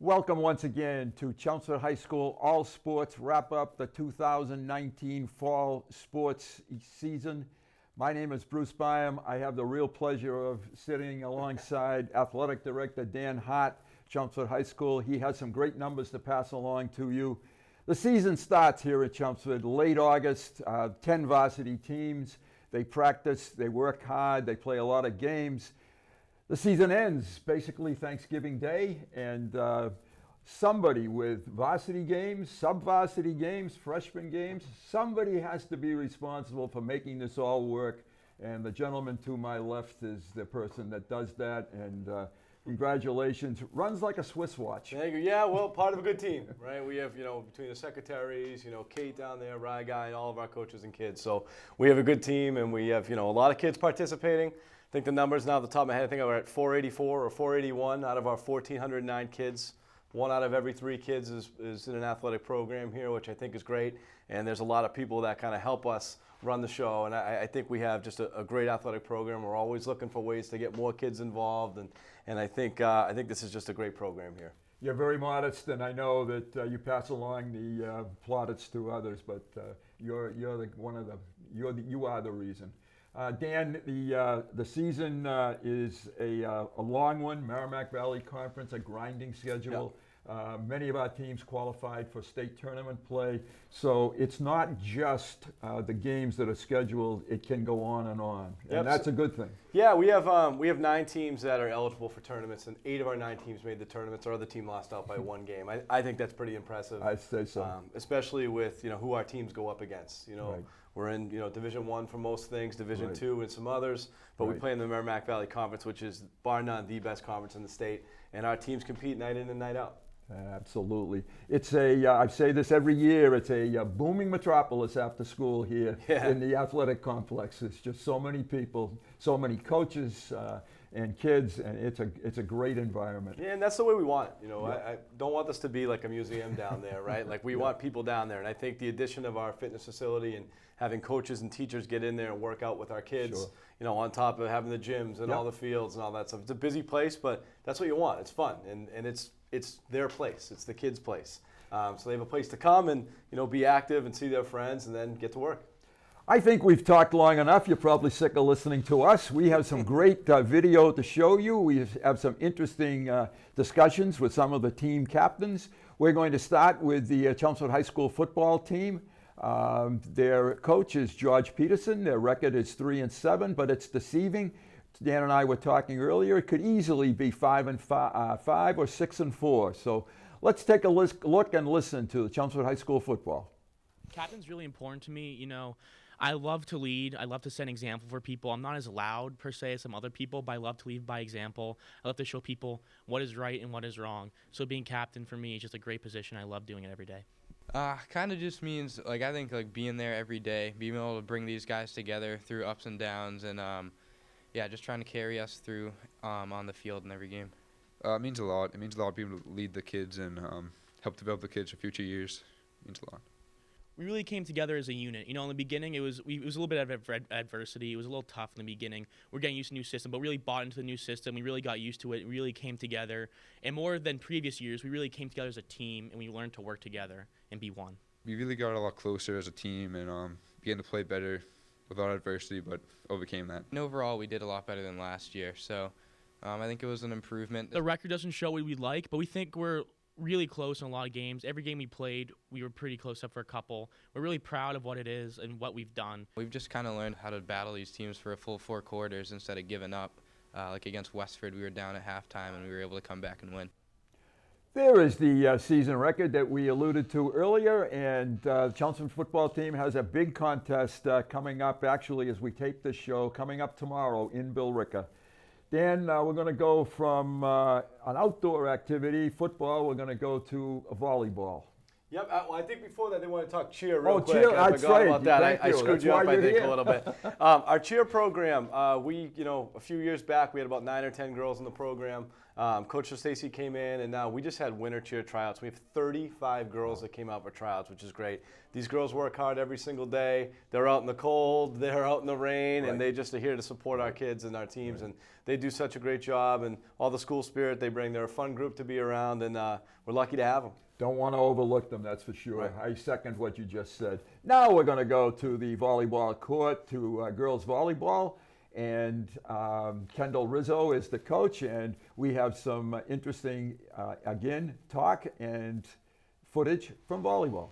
Welcome once again to Chelmsford High School All Sports wrap up the 2019 fall sports season. My name is Bruce Byam. I have the real pleasure of sitting alongside Athletic Director Dan Hart, Chelmsford High School. He has some great numbers to pass along to you. The season starts here at Chelmsford late August, 10 varsity teams. They practice, they work hard, they play a lot of games. The season ends basically Thanksgiving Day, and somebody with varsity games, sub-varsity games, freshman games, somebody has to be responsible for making this all work, and the gentleman to my left is the person that does that, and congratulations. Runs like a Swiss watch. Thank you. Yeah, well, part of a good team, right? We have, between the secretaries, Kate down there, Rye Guy, and all of our coaches and kids. So we have a good team, and we have, a lot of kids participating. I think the numbers now at the top of my head, I think we're at 484 or 481 out of our 1,409 kids. 1 out of every 3 kids is in an athletic program here, which I think is great. And there's a lot of people that kind of help us run the show. And I think we have just a great athletic program. We're always looking for ways to get more kids involved. And I think this is just a great program here. You're very modest, and I know that you pass along the plaudits to others, but you are the reason. Dan, the season is a long one. Merrimack Valley Conference, a grinding schedule. Yep. Many of our teams qualified for state tournament play, so it's not just the games that are scheduled. It can go on and on, and that's a good thing. Yeah, we have 9 teams that are eligible for tournaments, and 8 of our 9 teams made the tournaments. Our other team lost out by 1 game. I think that's pretty impressive. I'd say so, especially with who our teams go up against. Right. We're in Division I for most things, Division II and some others, but we play in the Merrimack Valley Conference, which is bar none the best conference in the state, and our teams compete night in and night out. Absolutely. It's I say this every year, it's a booming metropolis after school here in the athletic complex. There's just so many people, so many coaches and kids, and it's a great environment. Yeah, and that's the way we want it. I don't want this to be like a museum down there, right? Like we want people down there, and I think the addition of our fitness facility and having coaches and teachers get in there and work out with our kids, on top of having the gyms and all the fields and all that stuff. It's a busy place, but that's what you want. It's fun, and it's their place. It's the kids' place. So they have a place to come and be active and see their friends and then get to work. I think we've talked long enough. You're probably sick of listening to us. We have some great video to show you. We have some interesting discussions with some of the team captains. We're going to start with the Chelmsford High School football team. Their coach is George Peterson. Their record is 3-7, but it's deceiving. Dan and I were talking earlier. It could easily be 5-5 or 6-4. So let's take a look and listen to the Chelmsford High School football. Captain's really important to me. I love to lead. I love to set an example for people. I'm not as loud per se as some other people, but I love to lead by example. I love to show people what is right and what is wrong. So being captain for me is just a great position. I love doing it every day. Kind of just means I think being there every day, being able to bring these guys together through ups and downs, and just trying to carry us through on the field in every game. It means a lot. It means a lot being able to lead the kids and help develop the kids for future years. It means a lot. We really came together as a unit. In the beginning, it was a little bit of adversity. It was a little tough in the beginning. We're getting used to the new system, but really bought into the new system. We really got used to it. We really came together. And more than previous years, we really came together as a team, and we learned to work together and be one. We really got a lot closer as a team and began to play better without adversity, but overcame that. And overall, we did a lot better than last year. So I think it was an improvement. The record doesn't show what we'd like, but we think we're really close in a lot of games. Every game we played, we were pretty close up for a couple. We're really proud of what it is and what we've done. We've just kind of learned how to battle these teams for a full 4 quarters instead of giving up. Like against Westford, we were down at halftime and we were able to come back and win. There is the season record that we alluded to earlier, and the Chelmsford football team has a big contest coming up, actually, as we tape this show, coming up tomorrow in Billerica. Dan, we're going to go from an outdoor activity, football, we're going to go to volleyball. Yep. Well, I think before that they want to talk cheer real quick. Cheer, I that's forgot right. about that. I screwed that's you up, I think, here. a little bit. Our cheer program, we, a few years back, we had about 9 or 10 girls in the program. Coach Stacy came in, and now we just had winter cheer tryouts. We have 35 girls that came out for tryouts, which is great. These girls work hard every single day. They're out in the cold, they're out in the rain, and they just are here to support our kids and our teams. And they do such a great job, and all the school spirit they bring. They're a fun group to be around, and we're lucky to have them. Don't want to overlook them, that's for sure. Right. I second what you just said. Now we're going to go to the volleyball court, to Girls Volleyball. And Kendall Rizzo is the coach, and we have some interesting, again, talk and footage from volleyball.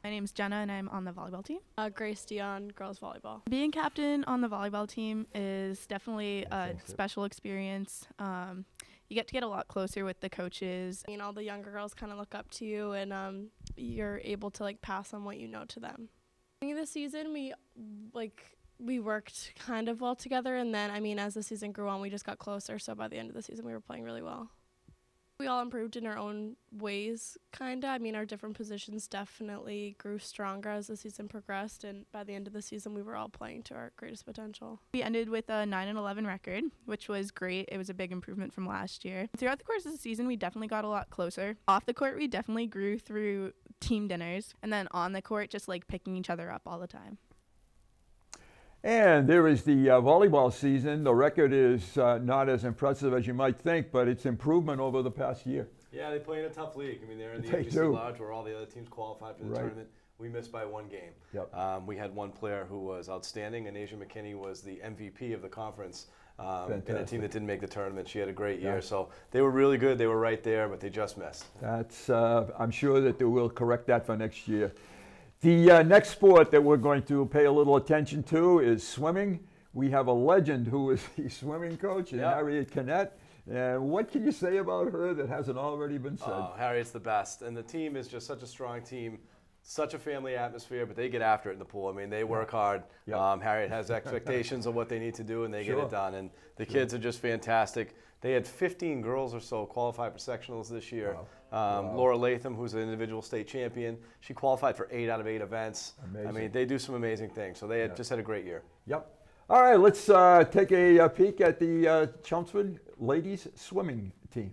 My name's Jenna, and I'm on the volleyball team. Grace Dion, Girls Volleyball. Being captain on the volleyball team is definitely a special experience. You get to get a lot closer with the coaches. I mean, all the younger girls kind of look up to you, and you're able to like pass on what you know to them. Beginning of the season, we worked kind of well together, and then, I mean, as the season grew on, we just got closer, so by the end of the season, we were playing really well. We all improved in our own ways, kind of. I mean, our different positions definitely grew stronger as the season progressed, and by the end of the season, we were all playing to our greatest potential. We ended with a 9-11 record, which was great. It was a big improvement from last year. Throughout the course of the season, we definitely got a lot closer. Off the court, we definitely grew through team dinners, and then on the court, just like picking each other up all the time. And there is the volleyball season. The record is not as impressive as you might think, but it's improvement over the past year. Yeah, they play in a tough league. I mean, they're in the They NBC do. Lodge where all the other teams qualified for the tournament. We missed by one game. Yep. We had one player who was outstanding, and Asia McKinney was the MVP of the conference in a Fantastic. team that didn't make the tournament. She had a great year. Yeah. So they were really good. They were right there, but they just missed. That's, I'm sure that they will correct that for next year. The next sport that we're going to pay a little attention to is swimming. We have a legend who is the swimming coach, and Harriet Canet. And what can you say about her that hasn't already been said? Oh, Harriet's the best. And the team is just such a strong team, such a family atmosphere, but they get after it in the pool. I mean, they work hard. Yeah. Harriet has expectations of what they need to do, and they get it done. And the kids are just fantastic. They had 15 girls or so qualify for sectionals this year. Wow. Laura Latham, who's an individual state champion, she qualified for 8 out of 8 events. Amazing. I mean, they do some amazing things. So they had just had a great year. Yep. All right, let's take a peek at the Chelmsford ladies swimming team.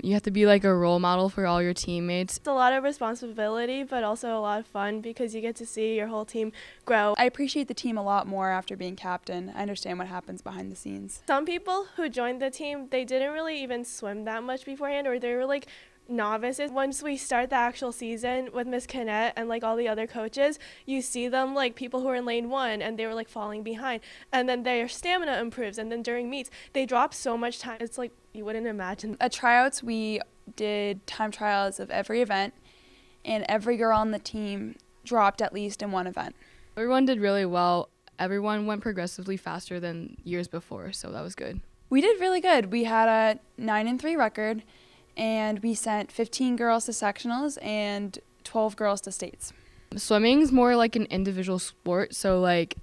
You have to be like a role model for all your teammates. It's a lot of responsibility, but also a lot of fun because you get to see your whole team grow. I appreciate the team a lot more after being captain. I understand what happens behind the scenes. Some people who joined the team, they didn't really even swim that much beforehand, or they were like novices. Once we start the actual season with Miss Canet and like all the other coaches, you see them like people who are in lane 1 and they were like falling behind, and then their stamina improves, and then during meets they drop so much time. It's like you wouldn't imagine. At tryouts, we did time trials of every event, and every girl on the team dropped at least in one event. Everyone did really well. Everyone went progressively faster than years before, so that was good. We did really good. We had a 9-3 record, and we sent 15 girls to sectionals and 12 girls to states. Swimming's more like an individual sport, so like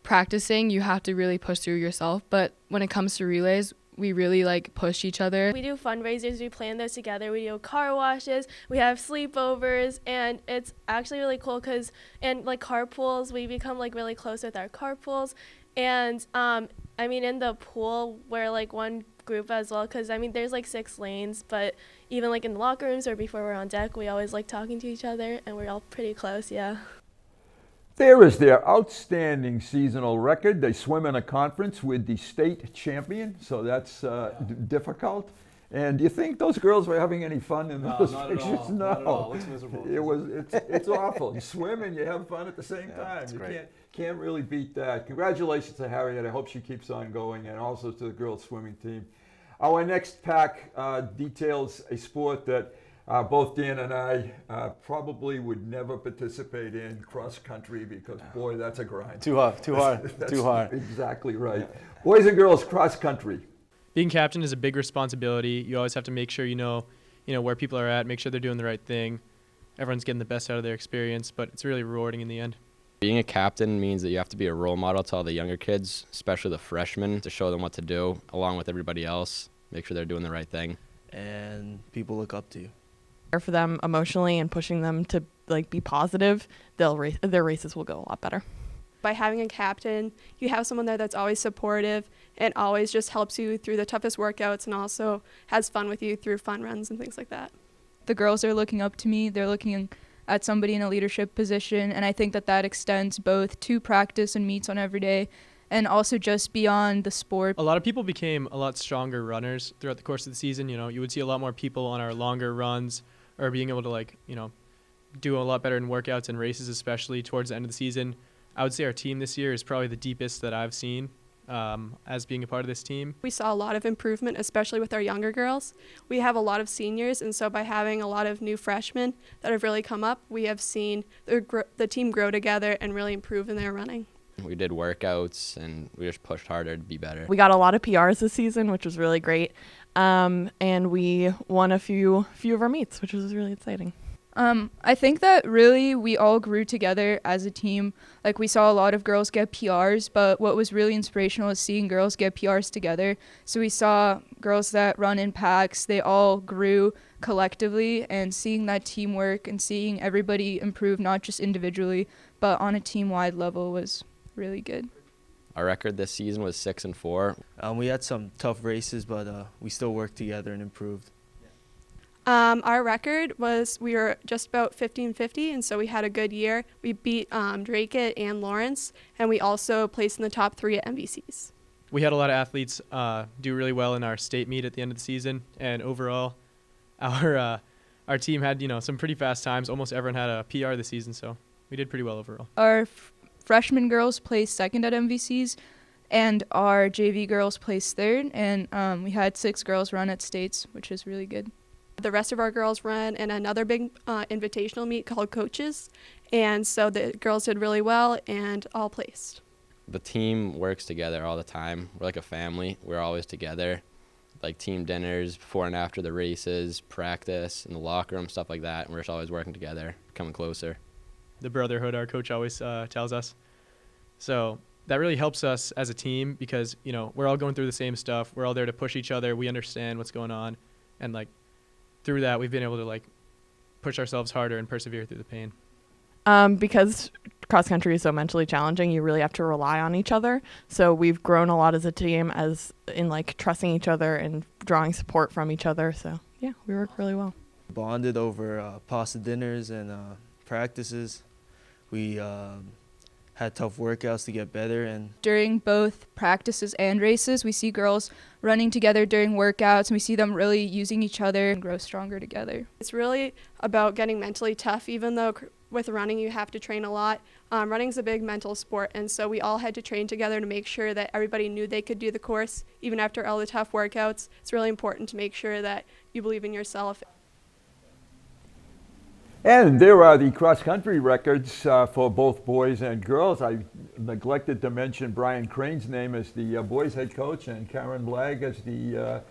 practicing, you have to really push through yourself, but when it comes to relays, we really like push each other. We do fundraisers, we plan those together, we do car washes, we have sleepovers, and it's actually really cool because, and like carpools, we become like really close with our carpools. And I mean, in the pool, we're like one group as well, because I mean, there's like 6 lanes, but even like in the locker rooms or before we're on deck, we always like talking to each other, and we're all pretty close, yeah. There is their outstanding seasonal record. They swim in a conference with the state champion, so that's difficult. And do you think those girls were having any fun in those not pictures? at all. No, Not at all. It looks miserable. It's awful. You swim and you have fun at the same time. it's You great. can't really beat that. Congratulations to Harriet. I hope she keeps on going, and also to the girls swimming team. Our next pack details a sport that both Dan and I probably would never participate in, cross country, because boy, that's a grind. Too hard. That's Too hard. Exactly right. Boys and girls cross country. Being captain is a big responsibility. You always have to make sure you know where people are at, make sure they're doing the right thing. Everyone's getting the best out of their experience, but it's really rewarding in the end. Being a captain means that you have to be a role model to all the younger kids, especially the freshmen, to show them what to do, along with everybody else, make sure they're doing the right thing. And people look up to you. For them emotionally and pushing them to like be positive, their races will go a lot better. By having a captain, you have someone there that's always supportive and always just helps you through the toughest workouts and also has fun with you through fun runs and things like that. The girls are looking up to me. They're looking at somebody in a leadership position, and I think that extends both to practice and meets on every day, and also just beyond the sport. A lot of people became a lot stronger runners throughout the course of the season. You know, you would see a lot more people on our longer runs or being able to, like, you know, do a lot better in workouts and races, especially towards the end of the season. I would say our team this year is probably the deepest that I've seen as being a part of this team. We saw a lot of improvement, especially with our younger girls. We have a lot of seniors, and so by having a lot of new freshmen that have really come up, we have seen the team grow together and really improve in their running. We did workouts and we just pushed harder to be better. We got a lot of PRs this season, which was really great. And we won a few of our meets, which was really exciting. I think that really we all grew together as a team. Like, we saw a lot of girls get PRs, but what was really inspirational is seeing girls get PRs together. So we saw girls that run in packs, they all grew collectively, and seeing that teamwork and seeing everybody improve, not just individually, but on a team-wide level, was really good. Our record this season was 6-4. We had some tough races, but we still worked together and improved. Our record was we were just about 15-50, and so we had a good year. We beat Drake and Lawrence, and we also placed in the top 3 at MVCs. We had a lot of athletes do really well in our state meet at the end of the season, and overall, our team had, you know, some pretty fast times. Almost everyone had a PR this season, so we did pretty well overall. Our freshman girls placed second at MVCs, and our JV girls placed third, and we had 6 girls run at states, which is really good. The rest of our girls ran in another big invitational meet called Coaches, and so the girls did really well and all placed. The team works together all the time. We're like a family. We're always together, like team dinners, before and after the races, practice, in the locker room, stuff like that. And we're just always working together, coming closer. The brotherhood our coach always tells us. So that really helps us as a team because, you know, we're all going through the same stuff. We're all there to push each other. We understand what's going on, and like through that, we've been able to like push ourselves harder and persevere through the pain. Because cross country is so mentally challenging, you really have to rely on each other. So we've grown a lot as a team, as in like trusting each other and drawing support from each other. So yeah, we work really well. Bonded over pasta dinners and practices. We had tough workouts to get better. And during both practices and races, we see girls running together during workouts, and we see them really using each other and grow stronger together. It's really about getting mentally tough, even though with running you have to train a lot. Running's a big mental sport, and so we all had to train together to make sure that everybody knew they could do the course, even after all the tough workouts. It's really important to make sure that you believe in yourself. And there are the cross-country records for both boys and girls. I neglected to mention Brian Crane's name as the boys' head coach and Karen Blagg as the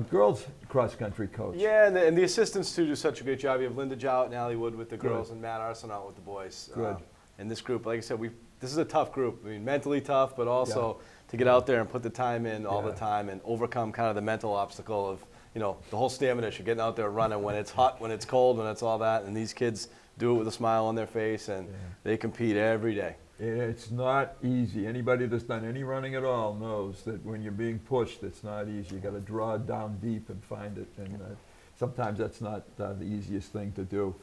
girls' cross-country coach. Yeah, and the assistants, too, do such a great job. You have Linda Jowett and Allie Wood with the girls and Matt Arsenault with the boys. Good. And this group, like I said, this is a tough group. I mean, mentally tough, but also to get out there and put the time in all the time and overcome kind of the mental obstacle of, you know, the whole stamina issue, getting out there running when it's hot, when it's cold, when it's all that. And these kids do it with a smile on their face, and they compete every day. It's not easy. Anybody that's done any running at all knows that when you're being pushed, it's not easy. You got to draw down deep and find it, and sometimes that's not the easiest thing to do.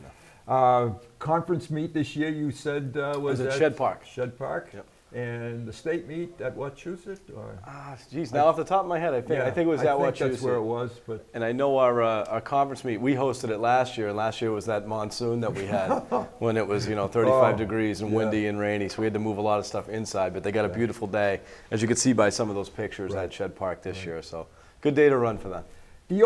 Conference meet this year, you said was at at Shed Park. Shed Park. Yep. And the state meet at Wachusett, or? Geez, now off the top of my head, I think it was at Wachusett. That's where it was, but. And I know our conference meet, we hosted it last year, and last year was that monsoon that we had when it was, 35 degrees and windy and rainy, so we had to move a lot of stuff inside, but they got a beautiful day, as you could see by some of those pictures at Shed Park this year, so good day to run for them. The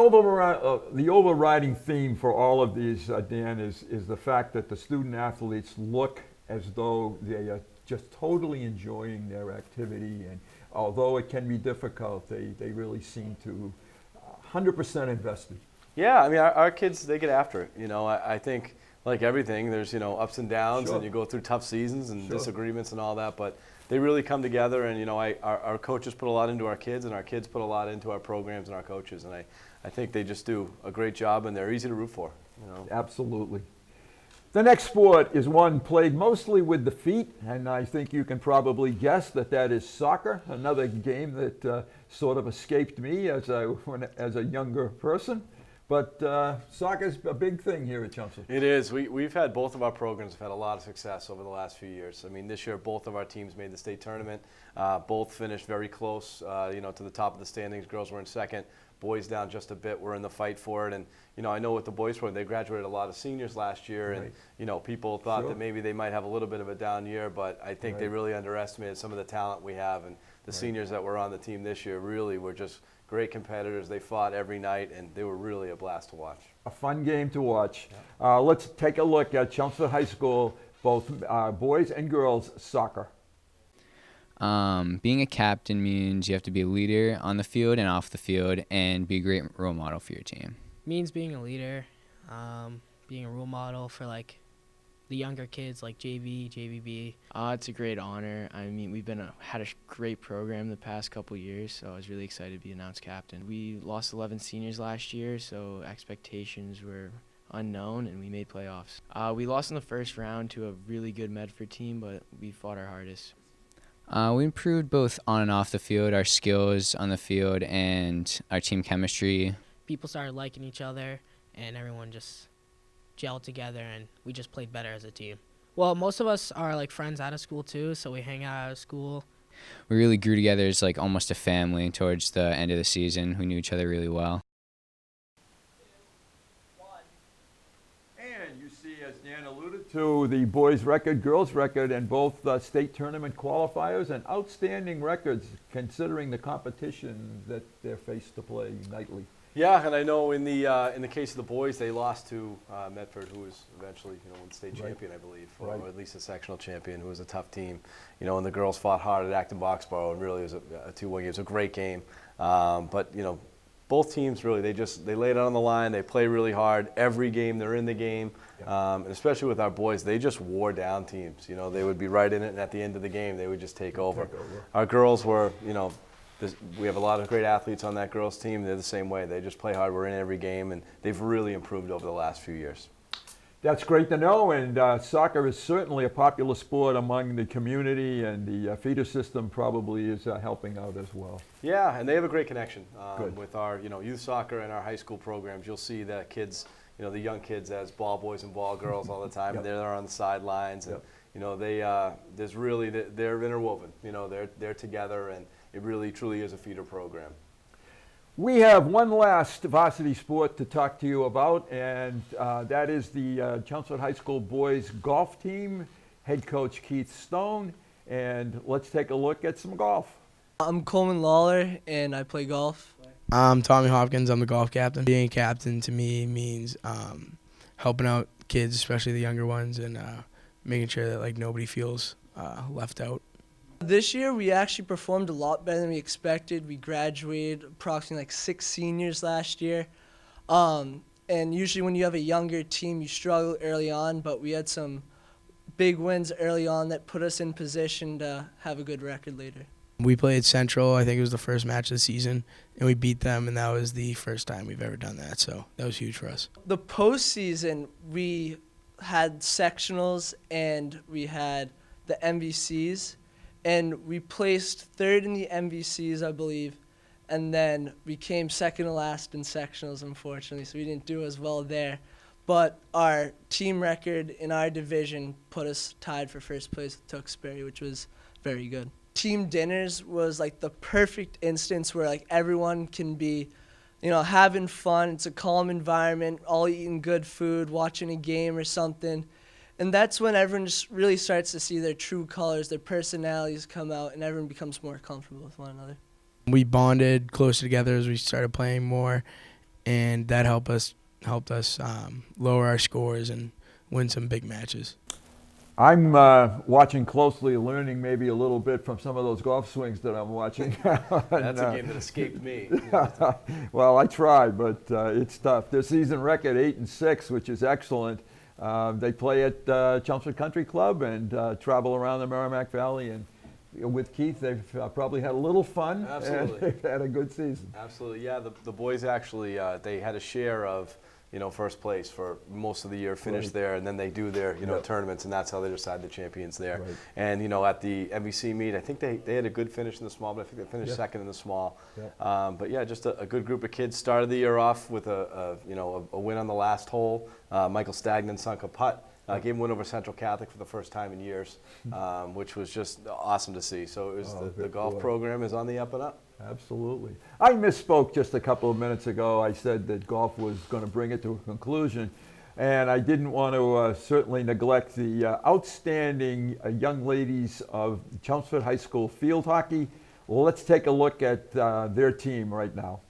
overriding theme for all of these, Dan, is the fact that the student athletes look as though they are just totally enjoying their activity, and although it can be difficult, they really seem to 100% invested. Yeah, I mean, our kids, they get after it. I think like everything, there's, ups and downs, and you go through tough seasons and disagreements and all that, but they really come together, and, our coaches put a lot into our kids, and our kids put a lot into our programs and our coaches, and I think they just do a great job, and they're easy to root for. Absolutely. The next sport is one played mostly with the feet, and I think you can probably guess that that is soccer, another game that sort of escaped me as a younger person. But soccer's a big thing here at Chelmsford. It is. We've had both of our programs have had a lot of success over the last few years. I mean, this year both of our teams made the state tournament. Both finished very close, to the top of the standings. Girls were in second. Boys down just a bit. We're in the fight for it. And, I know with the boys program, they graduated a lot of seniors last year. Right. And, people thought Sure. that maybe they might have a little bit of a down year. But I think they Right. really underestimated some of the talent we have. And the seniors that were on the team this year really were just great competitors. They fought every night, and they were really a blast to watch. A fun game to watch. Let's take a look at Chelmsford High School, both boys and girls soccer. Being a captain means you have to be a leader on the field and off the field and be a great role model for your team. Means being a leader, being a role model for the younger kids like JV, JVB. It's a great honor. I mean, we've had a great program the past couple years, so I was really excited to be announced captain. We lost 11 seniors last year, so expectations were unknown, and we made playoffs. We lost in the first round to a really good Medford team, but we fought our hardest. We improved both on and off the field, our skills on the field and our team chemistry. People started liking each other, and everyone just gelled together, and we just played better as a team. Well, most of us are friends out of school too, so we hang out of school. We really grew together as almost a family towards the end of the season. We knew each other really well. And you see, as Dan alluded to, the boys record, girls record, and both state tournament qualifiers and outstanding records considering the competition that they're faced to play nightly. Yeah, and I know in the case of the boys, they lost to Medford, who was eventually won state champion, I believe, or at least a sectional champion, who was a tough team. And the girls fought hard at Acton Boxborough, and really it was a 2-1 game. It was a great game, but both teams really they laid it on the line. They play really hard every game. They're in the game, and especially with our boys, they just wore down teams. They would be right in it, and at the end of the game, they would just take over. Our girls were, we have a lot of great athletes on that girls team. They're the same way. They just play hard. We're in every game, and they've really improved over the last few years. That's great to know, and soccer is certainly a popular sport among the community, and the feeder system probably is helping out as well. Yeah, and they have a great connection with our youth soccer and our high school programs. You'll see the kids, the young kids as ball boys and ball girls all the time. And they're on the sidelines, and there's really they're interwoven. They're together, and it really truly is a feeder program. We have one last varsity sport to talk to you about, and that is the Chelmsford High School boys golf team, head coach Keith Stone, and let's take a look at some golf. I'm Coleman Lawler, and I play golf. I'm Tommy Hopkins. I'm the golf captain. Being a captain to me means helping out kids, especially the younger ones, and making sure that nobody feels left out. This year, we actually performed a lot better than we expected. We graduated approximately 6 seniors last year. And usually when you have a younger team, you struggle early on, but we had some big wins early on that put us in position to have a good record later. We played Central. I think it was the first match of the season, and we beat them, and that was the first time we've ever done that, so that was huge for us. The postseason, we had sectionals, and we had the MVCs. And we placed 3rd in the MVCs, I believe, and then we came second to last in sectionals, unfortunately, so we didn't do as well there. But our team record in our division put us tied for first place with Tewksbury, which was very good. Team dinners was the perfect instance where everyone can be, having fun. It's a calm environment, all eating good food, watching a game or something. And that's when everyone just really starts to see their true colors, their personalities come out, and everyone becomes more comfortable with one another. We bonded closer together as we started playing more, and that helped us lower our scores and win some big matches. I'm watching closely, learning maybe a little bit from some of those golf swings that I'm watching. That's a game that escaped me. Well, I tried, but it's tough. Their season record 8-6, which is excellent. They play at Chelmsford Country Club and travel around the Merrimack Valley. And with Keith, they've probably had a little fun. Absolutely. And they've had a good season. Absolutely, yeah. The boys actually, they had a share of first place for most of the year, finish Right. there, and then they do their, Yep. tournaments, and that's how they decide the champions there. Right. And, at the MVC meet, I think they had a good finish in the small, but I think they finished Yeah. second in the small. Yeah. But yeah, just a good group of kids. Started the year off with a win on the last hole. Michael Stagnan sunk a putt. Gave him a win over Central Catholic for the first time in years, which was just awesome to see. So it was the good golf boy. program is on the up and up. Absolutely. I misspoke just a couple of minutes ago. I said that golf was going to bring it to a conclusion, and I didn't want to certainly neglect the outstanding young ladies of Chelmsford High School field hockey. Well, let's take a look at their team right now.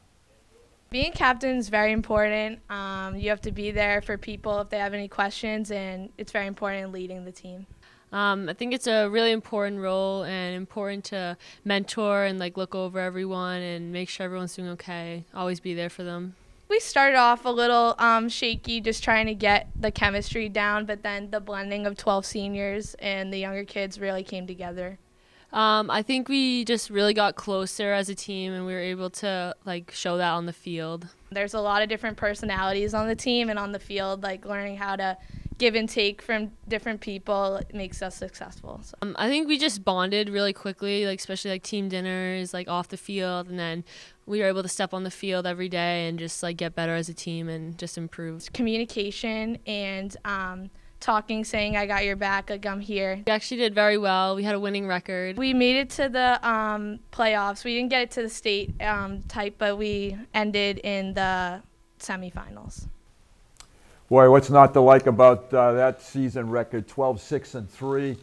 Being captain is very important. You have to be there for people if they have any questions, and it's very important in leading the team. I think it's a really important role and important to mentor and look over everyone and make sure everyone's doing okay. Always be there for them. We started off a little shaky, just trying to get the chemistry down, but then the blending of 12 seniors and the younger kids really came together. I think we just really got closer as a team and we were able to show that on the field. There's a lot of different personalities on the team and on the field, learning how to give and take from different people makes us successful. So. I think we just bonded really quickly, especially team dinners, off the field, and then we were able to step on the field every day and just get better as a team and just improve. Communication and talking, saying I got your back, I'm here. We actually did very well. We had a winning record. We made it to the playoffs. We didn't get it to the state type, but we ended in the semifinals. Boy, what's not to like about that season record, 12-6-3.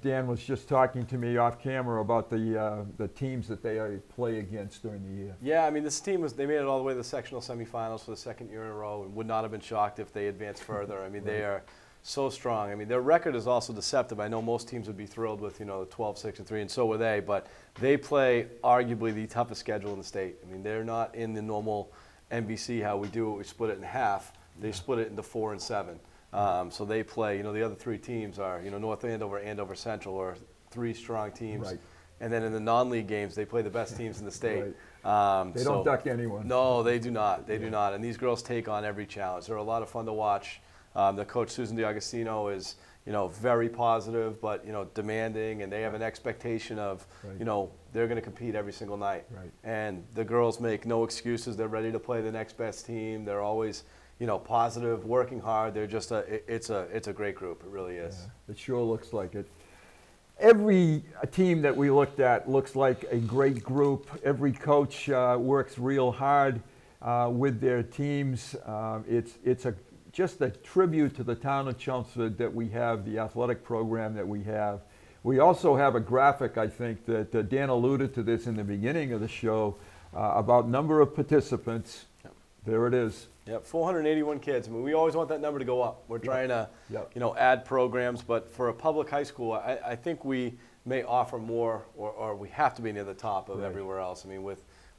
Dan was just talking to me off camera about the teams that they play against during the year. Yeah, I mean, this team they made it all the way to the sectional semifinals for the second year in a row and would not have been shocked if they advanced further. I mean, they are so strong. I mean, their record is also deceptive. I know most teams would be thrilled with, the 12-6-3, and so were they, but they play arguably the toughest schedule in the state. I mean, they're not in the normal MVC, how we do it, we split it in half. They split it into 4 and 7. So they play, the other three teams are, North Andover, Andover Central are three strong teams. Right. And then in the non-league games, they play the best teams in the state. They don't duck anyone. No, they do not. They do not. And these girls take on every challenge. They're a lot of fun to watch. The coach, Susan DiAgostino, is, very positive, but, demanding, and they have an expectation of, they're going to compete every single night. Right. And the girls make no excuses. They're ready to play the next best team. They're always positive, working hard. They're just it's a great group. It really is. Yeah, it sure looks like it. Every team that we looked at looks like a great group. Every coach works real hard with their teams. It's just a tribute to the town of Chelmsford that we have the athletic program that we have. We also have a graphic, I think, that Dan alluded to this in the beginning of the show about number of participants. Yep. There it is. Yep, 481 kids. I mean, we always want that number to go up. We're trying to, add programs, but for a public high school, I think we may offer more, or we have to be near the top of everywhere else. I mean,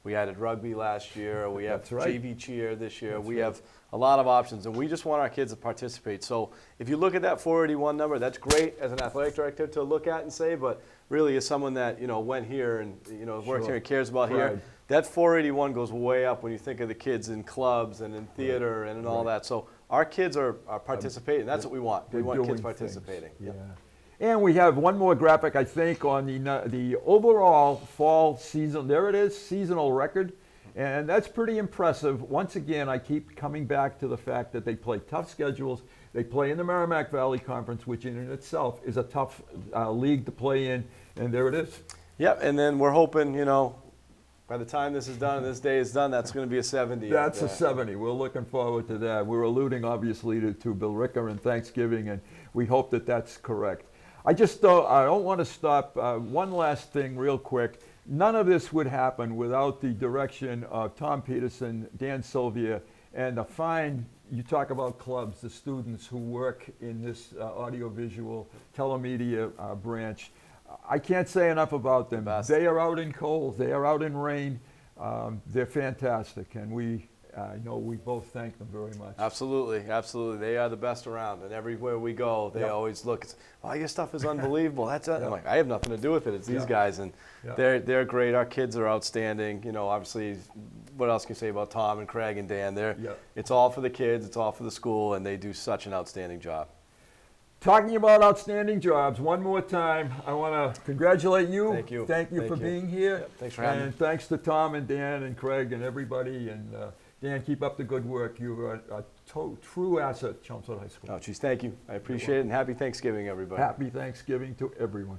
we added rugby last year, we have JV cheer this year, we have a lot of options, and we just want our kids to participate. So if you look at that 481 number, that's great as an athletic director to look at and say, but really as someone that, went here and, works here and cares about here, that 481 goes way up when you think of the kids in clubs and in theater and in all that. So our kids are participating. That's what we want. We want kids participating. Yeah. And we have one more graphic, I think, on the overall fall season. There it is, seasonal record. And that's pretty impressive. Once again, I keep coming back to the fact that they play tough schedules. They play in the Merrimack Valley Conference, which in itself is a tough league to play in. And there it is. Yep, and then we're hoping, by the time this is done and this day is done, that's going to be a 70. That's a 70. We're looking forward to that. We're alluding, obviously, to Bill Ricker and Thanksgiving, and we hope that that's correct. I don't want to stop. One last thing real quick. None of this would happen without the direction of Tom Peterson, Dan Sylvia, and the fine, you talk about clubs, the students who work in this audiovisual telemedia branch. I can't say enough about them. They are out in cold. They are out in rain. They're fantastic, and we both thank them very much. Absolutely, absolutely. They are the best around, and everywhere we go, they always look. Oh, your stuff is unbelievable. That's it. I'm like, I have nothing to do with it. It's these guys, and they're great. Our kids are outstanding. Obviously, what else can you say about Tom and Craig and Dan? Yeah. It's all for the kids, it's all for the school, and they do such an outstanding job. Talking about outstanding jobs, one more time, I want to congratulate you. Thank you. Thank you Thank for you. being here. Yep, thanks for having me. And thanks to Tom and Dan and Craig and everybody. And Dan, keep up the good work. You're a true asset, Chelmsford High School. Oh, geez, thank you. I appreciate it, and happy Thanksgiving, everybody. Happy Thanksgiving to everyone.